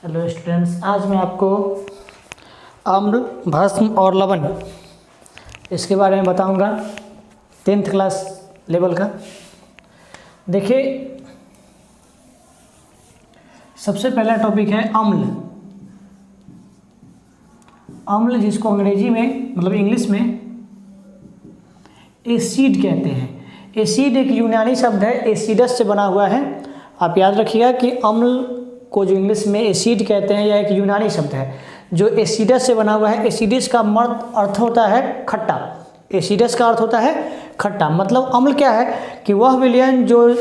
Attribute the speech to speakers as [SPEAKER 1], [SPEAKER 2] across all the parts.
[SPEAKER 1] Hello students, आज मैं आपको अम्ल, भस्म और लवण इसके बारे में बताऊंगा। 10th क्लास लेवल का। देखिए, सबसे पहला टॉपिक है अम्ल। अम्ल जिसको अंग्रेजी में मतलब इंग्लिश में एसिड कहते हैं। एसिड एक यूनानी शब्द है, एसिडस से बना हुआ है। आप याद रखिएगा कि अम्ल को जो इंग्लिश में एसिड कहते हैं, यह एक यूनानी शब्द है जो एसिडस से बना हुआ है। एसिडस का अर्थ होता है खट्टा। एसिडस का अर्थ होता है खट्टा। मतलब अम्ल क्या है कि वह विलयन जो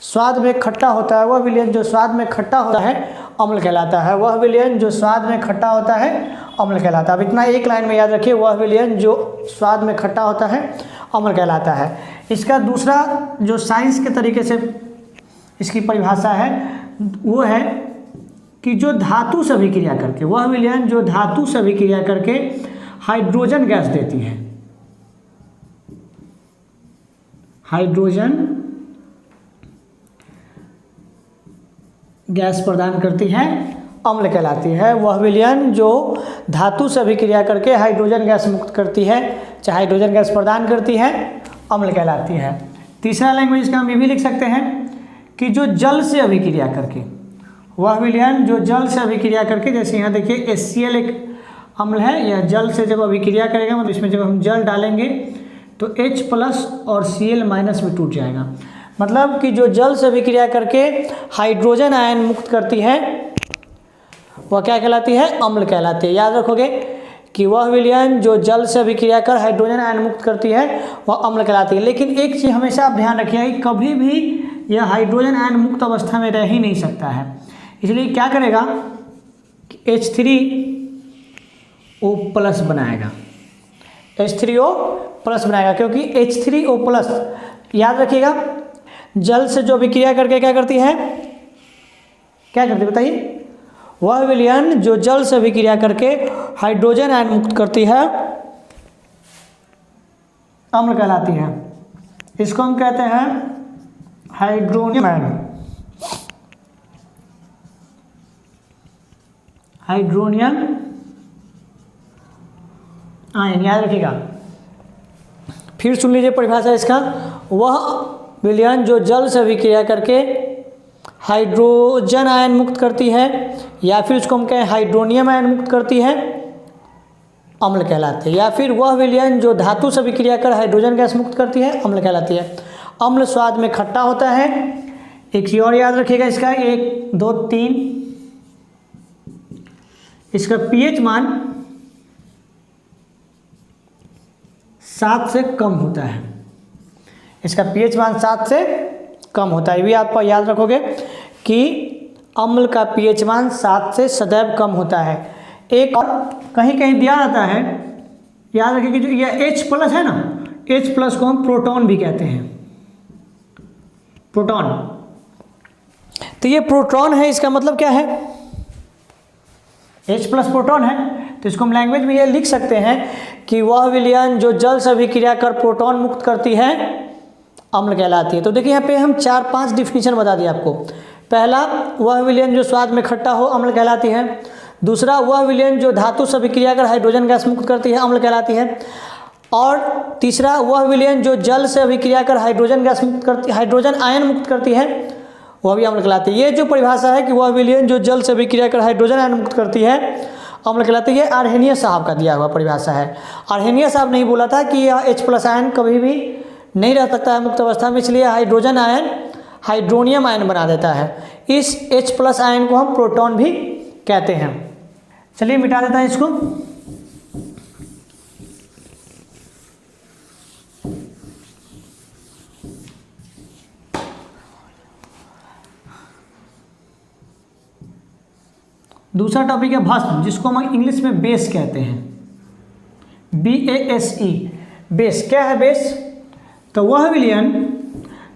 [SPEAKER 1] स्वाद में खट्टा होता है, वह विलयन जो स्वाद में खट्टा होता है अम्ल कहलाता है। वह विलयन जो स्वाद में खट्टा होता है अम्ल कहलाता है। अब इतना एक लाइन में याद रखिए, वह विलयन जो स्वाद में खट्टा होता है अम्ल कहलाता है। इसका दूसरा जो साइंस के तरीके से इसकी परिभाषा है वो है कि जो धातु से अभिक्रिया करके, वह विलयन जो धातु से अभिक्रिया करके हाइड्रोजन गैस देती है, हाइड्रोजन गैस प्रदान करती है अम्ल कहलाती है। वह विलयन जो धातु से अभिक्रिया करके हाइड्रोजन गैस मुक्त करती है, चाहे हाइड्रोजन गैस प्रदान करती है, अम्ल कहलाती है। तीसरा लैंग्वेज इसका हम ये भी लिख सकते हैं कि जो जल से अभिक्रिया करके, वह विलयन जो जल से अभिक्रिया करके, जैसे यहाँ देखिए HCl एक अम्ल है, यह जल से जब अभिक्रिया करेगा मतलब इसमें जब हम जल डालेंगे तो H+ और Cl- में टूट जाएगा। मतलब कि जो जल से अभिक्रिया करके हाइड्रोजन आयन मुक्त करती है वह क्या कहलाती है? अम्ल कहलाती है। याद रखोगे कि वह विलयन जो जल से अभिक्रिया कर हाइड्रोजन आयन मुक्त करती है वह अम्ल कहलाती है। लेकिन एक चीज़ हमेशा आप ध्यान रखिएगा कि कभी भी यह हाइड्रोजन आयन मुक्त अवस्था में रह ही नहीं सकता है। इसलिए क्या करेगा कि H3O+ बनाएगा, H3O+ बनाएगा, क्योंकि H3O+ याद रखिएगा जल से जो अभिक्रिया करके क्या करती है, क्या करती है बताइए? वह विलयन जो जल से अभिक्रिया करके हाइड्रोजन आयन मुक्त करती है अम्ल कहलाती है। इसको हम कहते हैं हाइड्रोनियम आयन, हाइड्रोनियम आयन। याद रखिएगा, फिर सुन लीजिए परिभाषा इसका। वह विलयन जो जल से अभिक्रिया करके हाइड्रोजन आयन मुक्त करती है, या फिर उसको हम कहें हाइड्रोनियम आयन मुक्त करती है, अम्ल कहलाते हैं। या फिर वह विलयन जो धातु से अभिक्रिया कर हाइड्रोजन गैस मुक्त करती है अम्ल कहलाती है। अम्ल स्वाद में खट्टा होता है। एक चीज और याद रखिएगा इसका, 1, 2, 3, इसका pH मान 7 से कम होता है। इसका pH मान 7 से कम होता है। ये भी आप याद रखोगे कि अम्ल का pH मान 7 से सदैव कम होता है। एक और कहीं कहीं दिया जाता है, याद रखिए कि जो यह H+ है ना, H+ को हम प्रोटॉन भी कहते हैं, प्रोटॉन। तो ये प्रोटॉन है, इसका मतलब क्या है? H+ प्रोटॉन है। तो इसको हम लैंग्वेज में ये लिख सकते हैं कि वह विलयन जो जल से अभिक्रिया कर प्रोटॉन मुक्त करती है अम्ल कहलाती है। तो देखिए यहाँ पे हम 4-5 डिफिनीशन बता दिए आपको। पहला, वह विलयन जो स्वाद में खट्टा हो अम्ल कहलाती है। दूसरा, वह विलयन जो धातु से अभिक्रिया कर हाइड्रोजन गैस मुक्त करती है अम्ल कहलाती है। और तीसरा, वह विलयन जो जल से अभिक्रिया कर हाइड्रोजन गैस मुक्त करती, हाइड्रोजन आयन मुक्त करती है, वह भी अम्ल कहलाती है। ये जो परिभाषा है कि वह विलयन जो जल से अभिक्रिया कर हाइड्रोजन आयन मुक्त करती है अम्ल कहलाती है, आर्हेनियस साहब का दिया हुआ परिभाषा है। आर्हेनियस साहब नहीं बोला था कि यह H+ आयन कभी भी नहीं रह सकता है मुक्त अवस्था में, इसलिए हाइड्रोजन आयन हाइड्रोनियम आयन बना देता है। इस H+ आयन को हम प्रोटॉन भी कहते हैं। चलिए मिटा देता है इसको। दूसरा टॉपिक है भस्म, जिसको हम इंग्लिश में बेस कहते हैं, BASE। बेस क्या है? बेस तो वह विलयन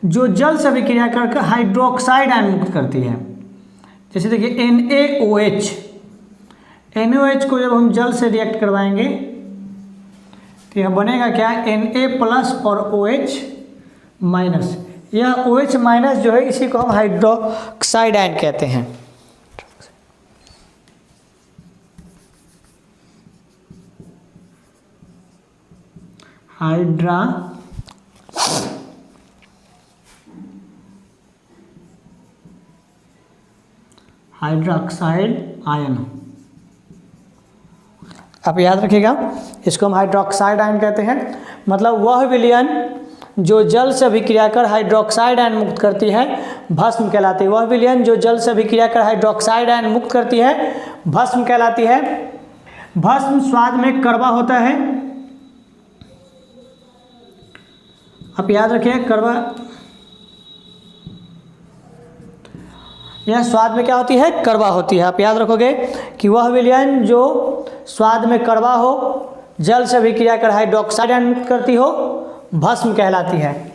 [SPEAKER 1] जो जल से अभिक्रिया करके हाइड्रोक्साइड आयन मुक्त करती है। जैसे देखिए NaOH, NaOH को जब हम जल से रिएक्ट करवाएंगे तो यह बनेगा क्या? Na+ और OH-। यह OH- जो है इसी को हम हाइड्रोक्साइड आयन कहते हैं। Hydroxide ion. आप याद रखिएगा, इसको हम हाइड्रोक्साइड आयन कहते हैं। मतलब वह विलयन जो जल से अभिक्रिया कर हाइड्रोक्साइड आयन मुक्त करती है भस्म कहलाती है। वह विलयन जो जल से अभिक्रिया कर हाइड्रोक्साइड आयन मुक्त करती है भस्म कहलाती है। भस्म स्वाद में कड़वा होता है। आप याद रखिए, कड़वा, यह स्वाद में क्या होती है? कड़वा होती है। आप याद रखोगे कि वह विलयन जो स्वाद में कड़वा हो, जल से अभिक्रिया कर हाइड्रोक्साइड आयन मुक्त करती हो, भस्म कहलाती है।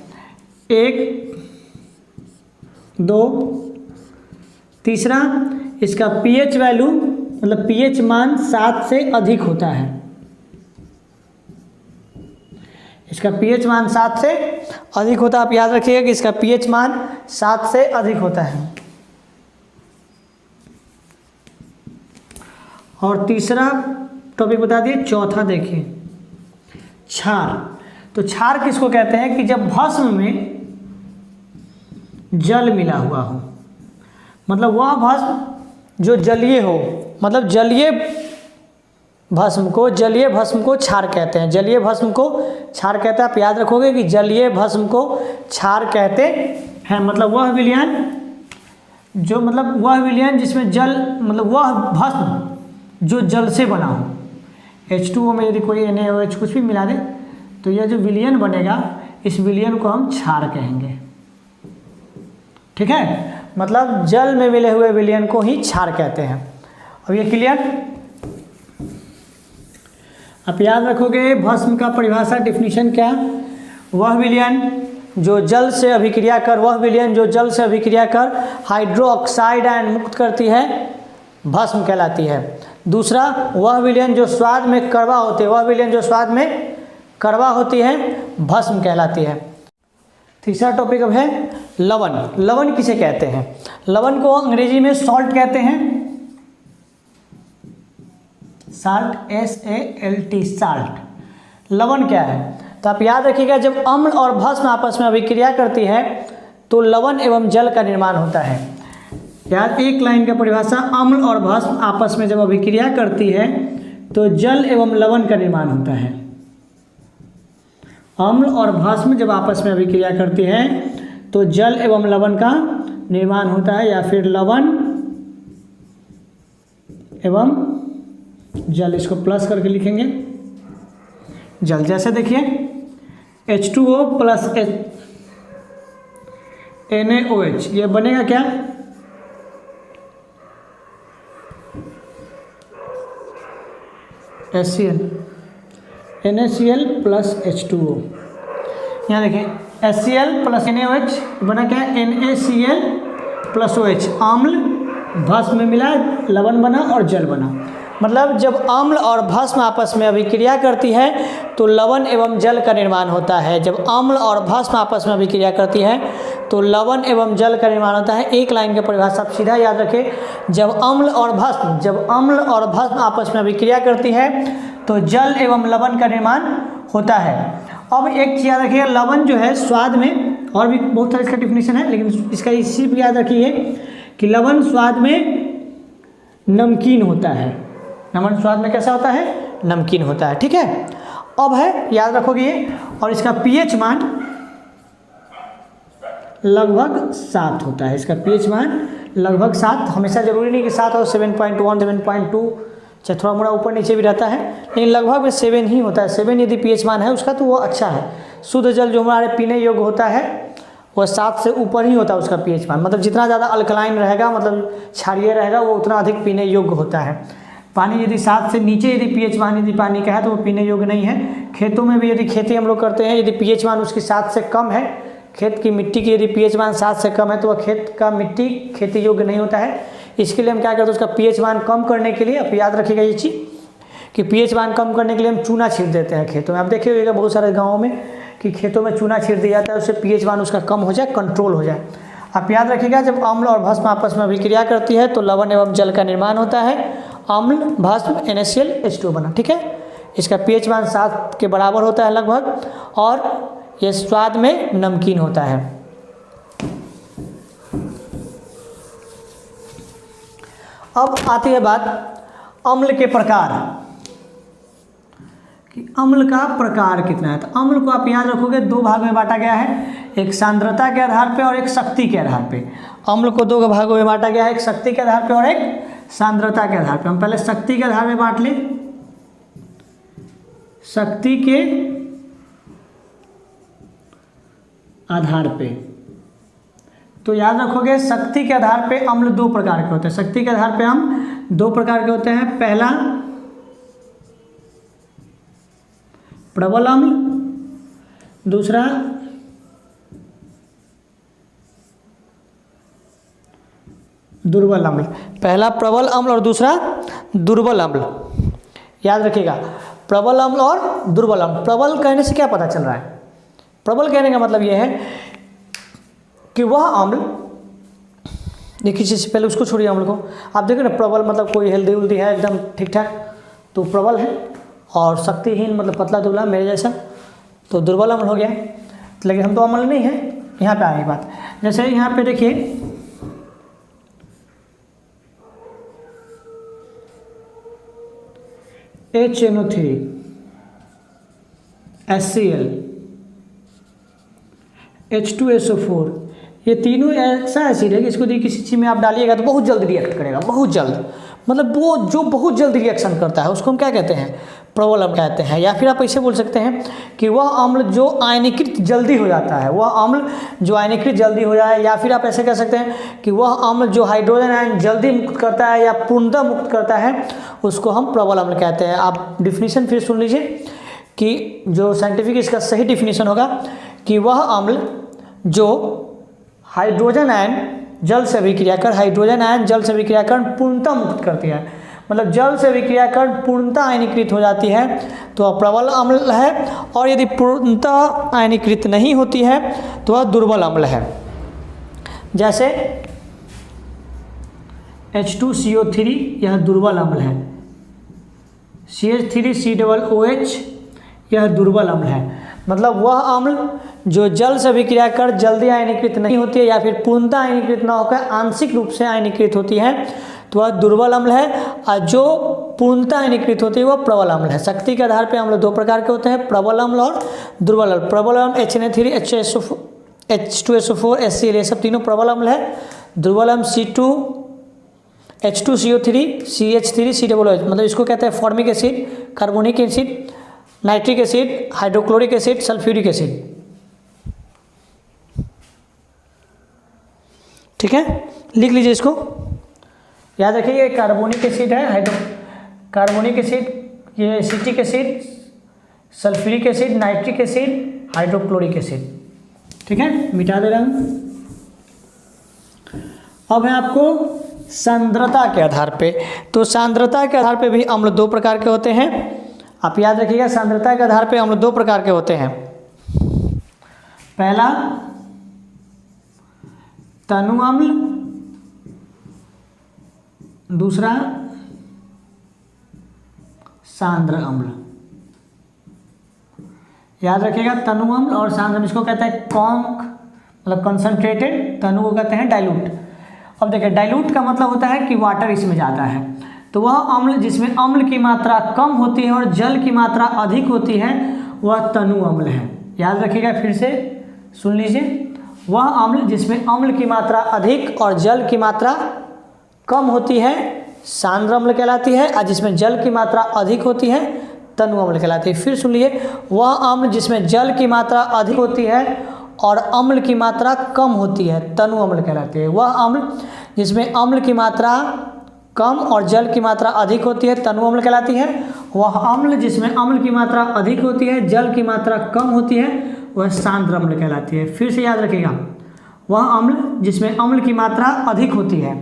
[SPEAKER 1] 1, 2, तीसरा, इसका pH वैल्यू मतलब pH मान 7 से अधिक होता है। इसका pH मान 7 से अधिक होता है। आप याद रखिएगा कि इसका pH मान 7 से अधिक होता है। और तीसरा टॉपिक बता दिए। चौथा देखिए, क्षार। तो क्षार किसको कहते हैं? कि जब भस्म में जल मिला हुआ हो, मतलब वह भस्म जो जलीय हो, मतलब जलीय भस्म को क्षार कहते हैं। जलीय भस्म को क्षार कहते हैं। आप याद रखोगे कि जलीय भस्म को क्षार कहते हैं। मतलब वह विलयन जो, मतलब वह विलयन जिसमें जल, मतलब वह भस्म जो जल से बना हो। H2O में यदि कोई NaOH कुछ भी मिला दे तो यह जो विलयन बनेगा, इस विलयन को हम क्षार कहेंगे। ठीक है, मतलब जल में मिले हुए विलयन को ही क्षार कहते हैं। अब ये क्लियर? आप याद रखोगे भस्म का परिभाषा, डिफिनीशन क्या? वह विलयन जो जल से अभिक्रिया कर हाइड्रोक्साइड आयन मुक्त करती है भस्म कहलाती है। दूसरा, वह विलयन जो स्वाद में कड़वा होती है भस्म कहलाती है। तीसरा टॉपिक अब है लवण। लवण किसे कहते हैं? लवण को अंग्रेजी में सॉल्ट कहते हैं। Salt, SALT, salt. लवण क्या है? तो आप याद रखिएगा, जब अम्ल और भस्म आपस में अभिक्रिया करती है तो लवण एवं जल का निर्माण होता है। यार एक लाइन का परिभाषा, अम्ल और भस्म आपस में जब अभिक्रिया करती है तो जल एवं लवण का निर्माण होता है। अम्ल और भस्म जब आपस में अभिक्रिया करती है तो जल एवं लवण का निर्माण होता है, या फिर लवण एवं जल, इसको प्लस करके लिखेंगे जल। जैसे देखिए H2O प्लस NaOH, ये बनेगा क्या? HCl, NaCl plus H2O। यहाँ देखिए HCl प्लस NaOH बना क्या? NaCl plus OH। अम्ल भस्म में मिला, लवण बना और जल बना। मतलब जब अम्ल और भस्म आपस में अभिक्रिया करती है तो लवण एवं जल का निर्माण होता है। जब अम्ल और भस्म आपस में अभिक्रिया करती है तो लवण एवं जल का निर्माण होता है। एक लाइन की परिभाषा आप सीधा याद रखें, जब अम्ल और भस्म आपस में अभिक्रिया करती है तो जल एवं लवण का निर्माण होता है। अब एक चीज़ याद रखिए, लवण जो है स्वाद में, और भी बहुत सारा इसका डिफिनीशन है, लेकिन इसका सिर्फ याद रखिए कि लवण स्वाद में नमकीन होता है। लवण स्वाद में कैसा होता है? नमकीन होता है। ठीक है, अब है, याद रखोगे ये। और इसका pH मान लगभग 7 होता है। इसका pH मान लगभग 7, हमेशा जरूरी नहीं कि 7 हो, 7.1, 7.2, चाहे थोड़ा मोड़ा ऊपर नीचे भी रहता है, लेकिन लगभग में 7 ही होता है। 7 यदि pH मान है उसका तो वो अच्छा है। शुद्ध जल जो हमारे पीने योग्य होता है वह 7 से ऊपर ही होता है उसका pH मान। मतलब जितना ज़्यादा अल्कलाइन रहेगा, मतलब क्षारीय रहेगा, वो उतना अधिक पीने योग्य होता है। पानी यदि 7 से नीचे यदि pH मान यदि पानी का है तो वो पीने योग्य नहीं है। खेतों में भी यदि खेती हम लोग करते हैं, यदि pH मान उसकी 7 से कम है, खेत की मिट्टी की यदि pH मान 7 से कम है तो वह खेत का मिट्टी खेती योग्य नहीं होता है। इसके लिए हम क्या करते हैं, उसका pH मान कम करने के लिए, आप याद रखिएगा ये चीज़ कि pH मान कम करने के लिए हम चूना छीट देते हैं खेतों में। आप देखे होगा बहुत सारे गाँवों में कि खेतों में चूना छीट दिया जाता है, उससे pH मान उसका कम हो जाए, कंट्रोल हो जाए। आप याद रखिएगा, जब अम्ल और भस्म आपस में अभिक्रिया करती है तो लवण एवं जल का निर्माण होता है। अम्ल, भस्म, NaCl, H2O बना। ठीक है, इसका pH मान 7 के बराबर होता है लगभग, और ये स्वाद में नमकीन होता है। अब आती है बात अम्ल के प्रकार कि अम्ल का प्रकार कितना है। तो अम्ल को आप याद रखोगे दो भाग में बांटा गया है, एक सांद्रता के आधार पे और एक शक्ति के आधार पे। अम्ल को दो भागों में बांटा गया है, एक शक्ति के आधार पे और एक सांद्रता के आधार पे। हम पहले शक्ति के आधार में बांट लें। शक्ति के आधार पे तो याद रखोगे शक्ति के आधार पे अम्ल दो प्रकार के होते हैं। शक्ति के आधार पे हम दो प्रकार के होते हैं। पहला प्रबल अम्ल, दूसरा दुर्बल अम्ल। पहला प्रबल अम्ल और दूसरा दुर्बल अम्ल। याद रखिएगा प्रबल अम्ल और दुर्बल अम्ल। प्रबल कहने से क्या पता चल रहा है? प्रबल कहने का मतलब यह है कि वह अम्ल, देखिए इससे पहले उसको छोड़िए, अम्ल को आप देखिए ना, प्रबल मतलब कोई हेल्दी उल्दी है एकदम ठीक ठाक तो प्रबल है, और शक्तिहीन मतलब पतला दुबला मेरे जैसा तो दुर्बल अम्ल हो गया। लेकिन हम तो अम्ल नहीं है। यहाँ पे आएगी बात, जैसे यहाँ पे देखिए HNO3, HCl, H2SO4, ये तीनों ऐसा एसिड है कि इसको किसी चीज़ में आप डालिएगा तो बहुत जल्द रिएक्ट करेगा, बहुत जल्द, मतलब वो जो बहुत जल्द रिएक्शन करता है उसको हम क्या कहते हैं? प्रबल अम्ल कहते हैं। या फिर आप ऐसे बोल सकते हैं कि वह अम्ल जो आयनीकृत जल्दी हो जाता है, वह अम्ल जो आयनीकृत जल्दी हो जाए, या फिर आप ऐसे कह सकते हैं कि वह अम्ल जो हाइड्रोजन आयन जल्दी मुक्त करता है या पूर्णतः मुक्त करता है, उसको हम प्रबल अम्ल कहते हैं। आप डिफिनीशन फिर सुन लीजिए कि जो साइंटिफिक इसका सही डिफिनीशन होगा कि वह अम्ल जो हाइड्रोजन आयन जल से अभिक्रिया कर, हाइड्रोजन आयन जल से अभिक्रिया कर पूर्णतः मुक्त करती है, मतलब जल से अभिक्रिया कर पूर्णतः आयनीकृत हो जाती है तो वह प्रबल अम्ल है, और यदि पूर्णतः आयनीकृत नहीं होती है तो वह दुर्बल अम्ल है। जैसे H2CO3 यह दुर्बल अम्ल है, CH3COOH यह दुर्बल अम्ल है। मतलब वह अम्ल जो जल से अभिक्रिया कर जल्दी आयनीकृत नहीं होती है या फिर पूर्णतः आयनीकृत न होकर आंशिक रूप से आयनीकृत होती है तो वह दुर्बल अम्ल है, और जो पूर्णतः आयनीकृत होती है वह प्रबल अम्ल है। शक्ति के आधार पर अम्ल दो प्रकार के होते हैं, प्रबल अम्ल और दुर्बल अम्ल। प्रबल अम्ल HNO3, H2SO4, HCl, ये सब तीनों प्रबल अम्ल है। दुर्बल अम्ल H2CO3, CH3COOH, मतलब इसको कहते हैं formic acid, carbonic acid, nitric acid, hydrochloric acid, sulphuric acid. ठीक है, लिख लीजिए इसको, याद रखिए ये कार्बोनिक एसिड है, कार्बोनिक एसिड, ये acetic acid, sulphuric acid, nitric acid, hydrochloric acid. ठीक है, मिटा दे रहा हूँ। अब है आपको सांद्रता के आधार पे, तो सांद्रता के आधार पे भी अम्ल दो प्रकार के होते हैं। आप याद रखिएगा सांद्रता के आधार पे अम्ल दो प्रकार के होते हैं। पहला तनु अम्ल, दूसरा सांद्र अम्ल। याद रखिएगा तनु अम्ल और सांद्र अम्ल, इसको कहते हैं कॉन्क मतलब कंसंट्रेटेड, तनु को कहते हैं डाइल्यूट। अब देखिए डाइल्यूट का मतलब होता है कि वाटर इसमें जाता है, तो वह अम्ल जिसमें अम्ल की मात्रा कम होती है और जल की मात्रा अधिक होती है वह तनु अम्ल है। याद रखिएगा, फिर से सुन लीजिए, वह अम्ल जिसमें अम्ल की मात्रा अधिक और जल की मात्रा कम होती है सांद्र अम्ल कहलाती है, और जिसमें जल की मात्रा अधिक होती है तनु अम्ल कहलाती है। फिर सुनिए, वह अम्ल जिसमें जल की मात्रा अधिक होती है और अम्ल की मात्रा कम होती है तनु अम्ल कहलाती है। वह अम्ल जिसमें अम्ल की मात्रा कम और जल की मात्रा अधिक होती है तनु अम्ल कहलाती है। वह अम्ल जिसमें अम्ल की मात्रा अधिक होती है जल की मात्रा कम होती है वह सांद्र अम्ल कहलाती है। फिर से याद रखिएगा, वह अम्ल जिसमें अम्ल की मात्रा अधिक होती है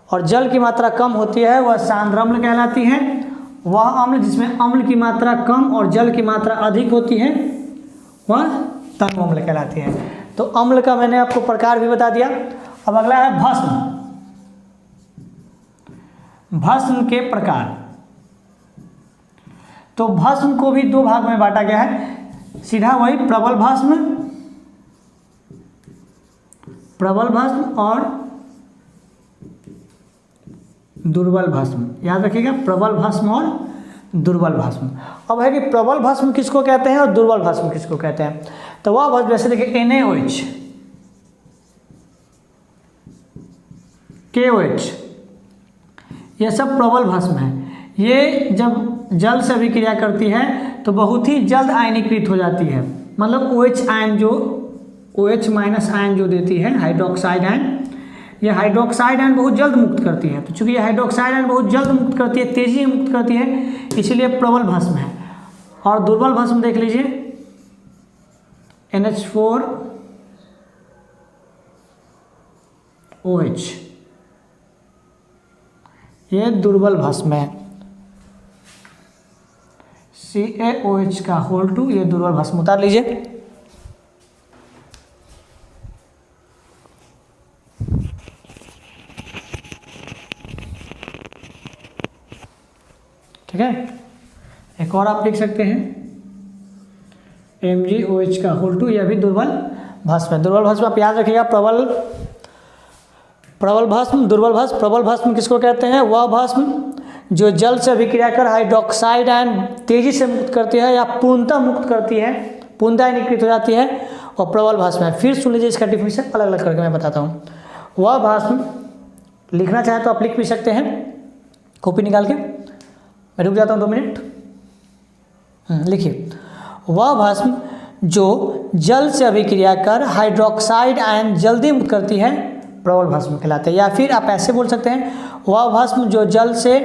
[SPEAKER 1] और जल की मात्रा कम होती है वह सांद्र अम्ल कहलाती है। वह अम्ल जिसमें अम्ल की मात्रा कम और जल की मात्रा अधिक होती है वह तनु अम्ल कहलाती है। तो अम्ल का मैंने आपको प्रकार भी बता दिया। अब अगला है भस्म। भस्म के प्रकार। तो भस्म को भी दो भाग में बांटा गया है, सीधा वही प्रबल भस्म और दुर्बल भस्म। याद रखिएगा, प्रबल भस्म और दुर्बल भस्म। अब है कि प्रबल भस्म किसको कहते हैं और दुर्बल भस्म किसको कहते हैं। तो वह भस्म जैसे देखिए NaOH, KOH, ये सब प्रबल भस्म है। ये जब जल से अभिक्रिया करती है तो बहुत ही जल्द आयनीकृत हो जाती है। मतलब OH आयन जो OH माइनस आयन जो देती है हाइड्रोक्साइड आयन, ये हाइड्रोक्साइड आयन बहुत जल्द मुक्त करती है। तो चूंकि ये हाइड्रोक्साइड आयन बहुत जल्द मुक्त करती है, तेजी में मुक्त करती है, इसीलिए प्रबल भस्म है। और दुर्बल भस्म देख लीजिए NH4OH, ये दुर्बल भस्म है। CaOH का होल 2, ये दुर्बल भस्म। उतार लीजिए। ठीक है, एक और आप लिख सकते हैं MgOH का होल 2, यह भी दुर्बल भस्म है। दुर्बल भस्म आप याद रखिएगा, प्रबल भस्म, दुर्बल भस्म। प्रबल भस्म किसको कहते हैं? वह भस्म जो जल से अभिक्रिया कर हाइड्रोक्साइड आयन तेजी से मुक्त करती है या पूर्णतः मुक्त करती है, पूर्णतः आयनीकृत हो जाती है, और प्रबल भस्म है। फिर सुन लीजिए इसका डिफिनेशन अलग अलग करके मैं बताता हूँ। वह भस्म, लिखना चाहे तो आप लिख भी सकते हैं कॉपी निकाल के। मैं रुक जाता हूँ 2 मिनट। लिखिए, वह भस्म जो जल से अभिक्रिया कर हाइड्रोक्साइड आयन जल्दी मुक्त करती है प्रबल भस्म कहलाते हैं। या फिर आप ऐसे बोल सकते हैं, वह भस्म जो जल से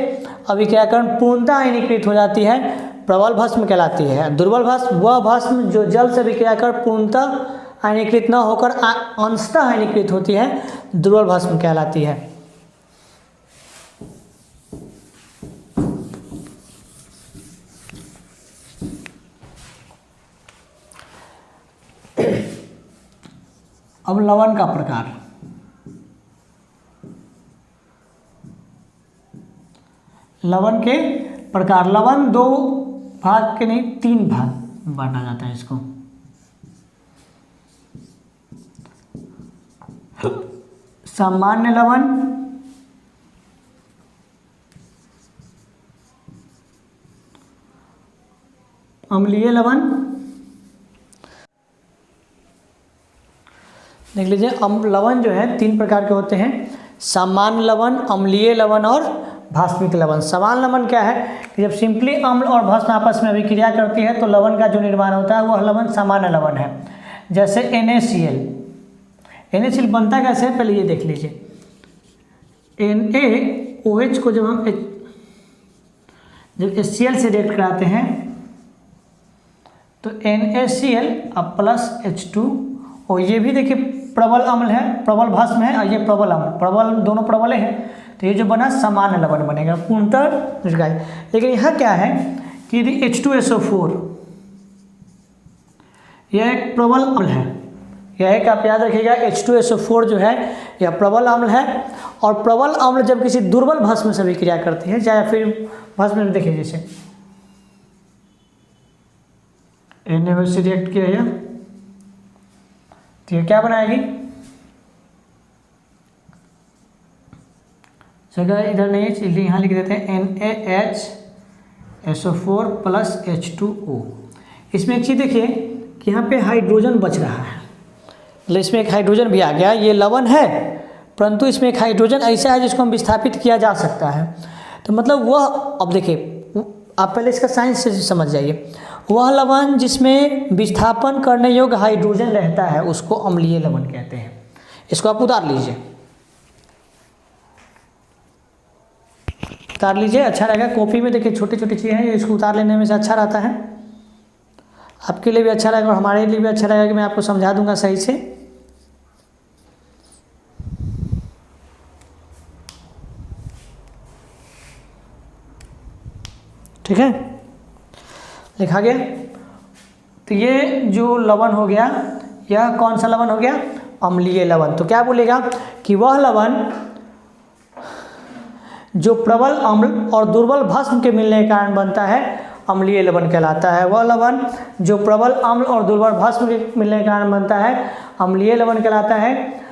[SPEAKER 1] अभिक्रिया कर पूर्णतः आयनीकृत हो जाती है प्रबल भस्म कहलाती है। दुर्बल भस्म वह भस्म जो जल से अभिक्रिया कर पूर्णतः आयनीकृत न होकर अंशतः आयनीकृत होती है, दुर्बल भस्म कहलाती है। अब लवण का प्रकार। लवण के प्रकार। लवण 2 भाग के नहीं 3 भाग बांटा जाता है इसको। सामान्य लवण, अम्लीय लवण। देख लीजिए, लवण जो है 3 प्रकार के होते हैं, सामान्य लवण, अम्लीय लवण और भास्मिक लवण। सामान्य लवण क्या है कि जब सिंपली अम्ल और भस्म आपस में अभिक्रिया करती है तो लवण का जो निर्माण होता है वह लवण सामान्य लवण है। जैसे NaCl। NaCl बनता कैसे है पहले ये देख लीजिए। NaOH को जब हम HCl से रिएक्ट कराते हैं तो NaCl अब प्लस H2, और ये भी देखिए प्रबल अम्ल है, प्रबल भस्म है, और ये प्रबल अम्ल, प्रबल दोनों प्रबले हैं, तो ये जो बना सामान्य लवण बनेगा, पूर्णतः निष्क्रिय। लेकिन यहाँ क्या है कि यदि H2SO4, यह एक प्रबल अम्ल है, यह एक आप याद रखिएगा H2SO4 जो है यह प्रबल अम्ल है। और प्रबल अम्ल जब किसी दुर्बल भस्म से अभिक्रिया करती है, चाहे फिर भस्म में देखिए जैसे Na से रिएक्ट किया है तो ये क्या बनाएगी, जगह इधर नहीं इसलिए यहाँ लिख देते हैं NaHSO4 प्लस H2O। इसमें एक चीज़ देखिए कि यहाँ पे हाइड्रोजन बच रहा है, मतलब इसमें एक हाइड्रोजन भी आ गया। ये लवण है परंतु इसमें एक हाइड्रोजन ऐसा है जिसको हम विस्थापित किया जा सकता है। तो मतलब वह, अब देखिए आप पहले इसका साइंस से समझ जाइए, वह लवण जिसमें विस्थापन करने योग्य हाइड्रोजन रहता है उसको अम्लीय लवण कहते हैं। इसको आप उतार लीजिए, उतार लीजिए, अच्छा रहेगा। कॉपी में देखिए छोटी छोटी चीज़ें हैं, इसको उतार लेने में से अच्छा रहता है, आपके लिए भी अच्छा रहेगा और हमारे लिए भी अच्छा रहेगा कि मैं आपको समझा दूंगा सही से। ठीक है, लिखा गया। तो ये जो लवण हो गया, यह कौन सा लवण हो गया, अम्लीय लवण। तो क्या बोलेगा कि वह लवण जो प्रबल अम्ल और दुर्बल भस्म के मिलने के कारण बनता है अम्लीय लवण कहलाता है। वह लवण जो प्रबल अम्ल और दुर्बल भस्म के मिलने के कारण बनता है अम्लीय लवण कहलाता है।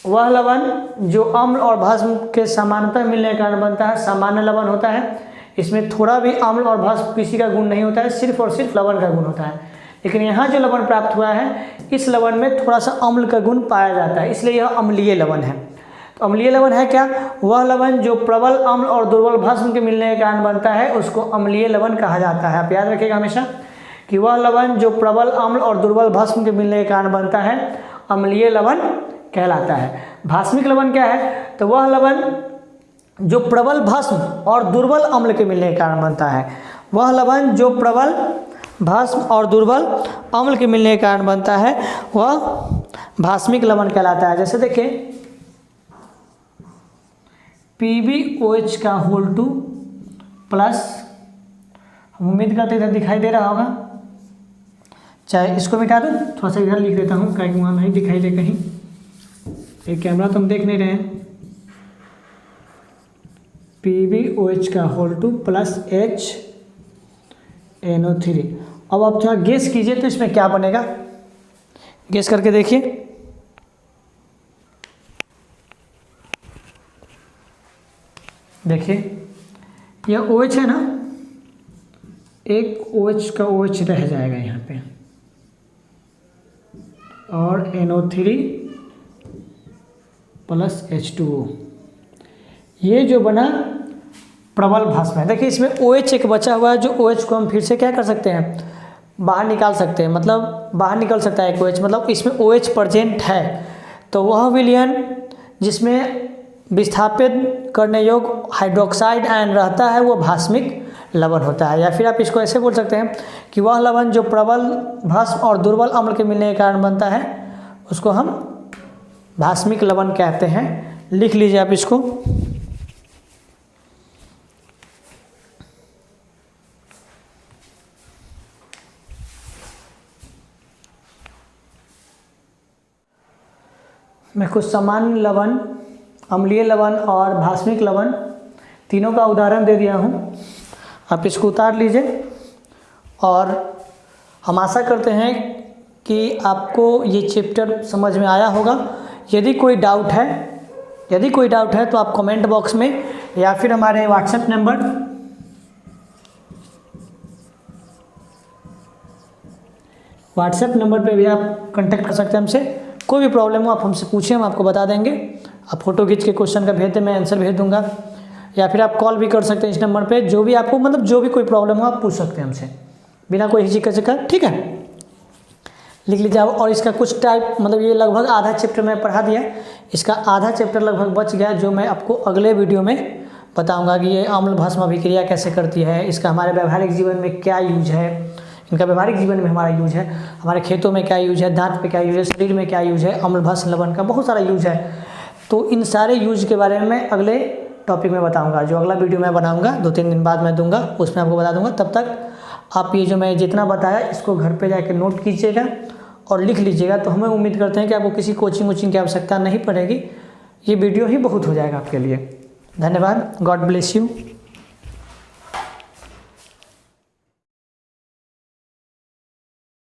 [SPEAKER 1] वह लवण जो अम्ल और भस्म के समानता मिलने के कारण बनता है सामान्य लवण होता है। इसमें थोड़ा भी अम्ल और भस्म किसी का गुण नहीं होता है, सिर्फ और सिर्फ लवण का गुण होता है। लेकिन यहाँ जो लवण प्राप्त हुआ है इस लवण में थोड़ा सा अम्ल का गुण पाया जाता है, इसलिए यह अम्लीय लवण है। तो अम्लीय लवण है क्या? वह लवण जो प्रबल अम्ल और दुर्बल भस्म के मिलने के कारण बनता है उसको अम्लीय लवण कहा जाता है। आप याद रखिएगा हमेशा कि वह लवण जो प्रबल अम्ल और दुर्बल भस्म के मिलने के कारण बनता है अम्लीय लवण कहलाता है। भास्मिक लवण क्या है? तो वह लवण जो प्रबल भस्म और दुर्बल अम्ल के मिलने के कारण बनता है। वह लवण जो प्रबल भस्म और दुर्बल अम्ल के मिलने के कारण बनता है वह भास्मिक लवण कहलाता है। जैसे देखिए PbOH का होल 2 प्लस, हम उम्मीद करते इधर दिखाई दे रहा होगा, चाहे इसको मिटा दूँ, थोड़ा सा इधर लिख देता हूँ कहीं वहाँ नहीं दिखाई दे कहीं, ये कैमरा तो हम देख नहीं रहे हैं। PbOH का होल 2 प्लस HNO3। अब आप थोड़ा गेस कीजिए तो इसमें क्या बनेगा, गेस करके देखिए। देखिए यह OH है ना, एक OH का OH रह जाएगा यहाँ पे और NO3 प्लस H2O, ये जो बना प्रबल भस्म है। देखिए इसमें OH एक बचा हुआ है, जो OH को हम फिर से क्या कर सकते हैं, बाहर निकाल सकते हैं, मतलब बाहर निकल सकता है एक OH, मतलब इसमें OH प्रेजेंट है। तो वह विलयन जिसमें विस्थापित करने योग्य हाइड्रोक्साइड आयन रहता है वो भास्मिक लवण होता है। या फिर आप इसको ऐसे बोल सकते हैं कि वह लवण जो प्रबल भस्म और दुर्बल अम्ल के मिलने के कारण बनता है उसको हम भास्मिक लवण कहते हैं। लिख लीजिए आप इसको। मैं कुछ सामान्य लवण, अम्लीय लवण और भास्मिक लवण तीनों का उदाहरण दे दिया हूँ, आप इसको उतार लीजिए। और हम आशा करते हैं कि आपको ये चैप्टर समझ में आया होगा। यदि कोई डाउट है तो आप कमेंट बॉक्स में या फिर हमारे व्हाट्सएप नंबर पे भी आप कांटेक्ट कर सकते हैं हमसे। कोई भी प्रॉब्लम हो आप हमसे पूछिए, हम आपको बता देंगे। आप फोटो खींच के क्वेश्चन का भेज दें, मैं आंसर भेज दूंगा। या फिर आप कॉल भी कर सकते हैं इस नंबर पे, जो भी आपको मतलब जो भी कोई प्रॉब्लम हो आप पूछ सकते हैं हमसे बिना कोई हिचक। ठीक है, लिख लीजिए आप। और इसका कुछ टाइप मतलब ये लगभग आधा चैप्टर मैं पढ़ा दिया, इसका आधा चैप्टर लगभग बच गया, जो मैं आपको अगले वीडियो में बताऊँगा कि ये अम्ल भस्म अभिक्रिया कैसे करती है, इसका हमारे व्यवहारिक जीवन में क्या यूज है, इनका व्यवहारिक जीवन में हमारा यूज है, हमारे खेतों में क्या यूज है, दांत पे क्या यूज है, शरीर में क्या यूज है, अम्ल भस्म लवण का बहुत सारा यूज है। तो इन सारे यूज के बारे में मैं अगले टॉपिक में बताऊंगा, जो अगला वीडियो मैं बनाऊंगा 2-3 दिन बाद मैं दूंगा, उसमें आपको बता दूंगा। तब तक आप ये जो मैं जितना बताया इसको घर पे जाके नोट कीजिएगा और लिख लीजिएगा। तो हमें उम्मीद करते हैं कि आपको किसी कोचिंग की आवश्यकता नहीं पड़ेगी, ये वीडियो ही बहुत हो जाएगा आपके लिए। धन्यवाद, गॉड ब्लेस यू।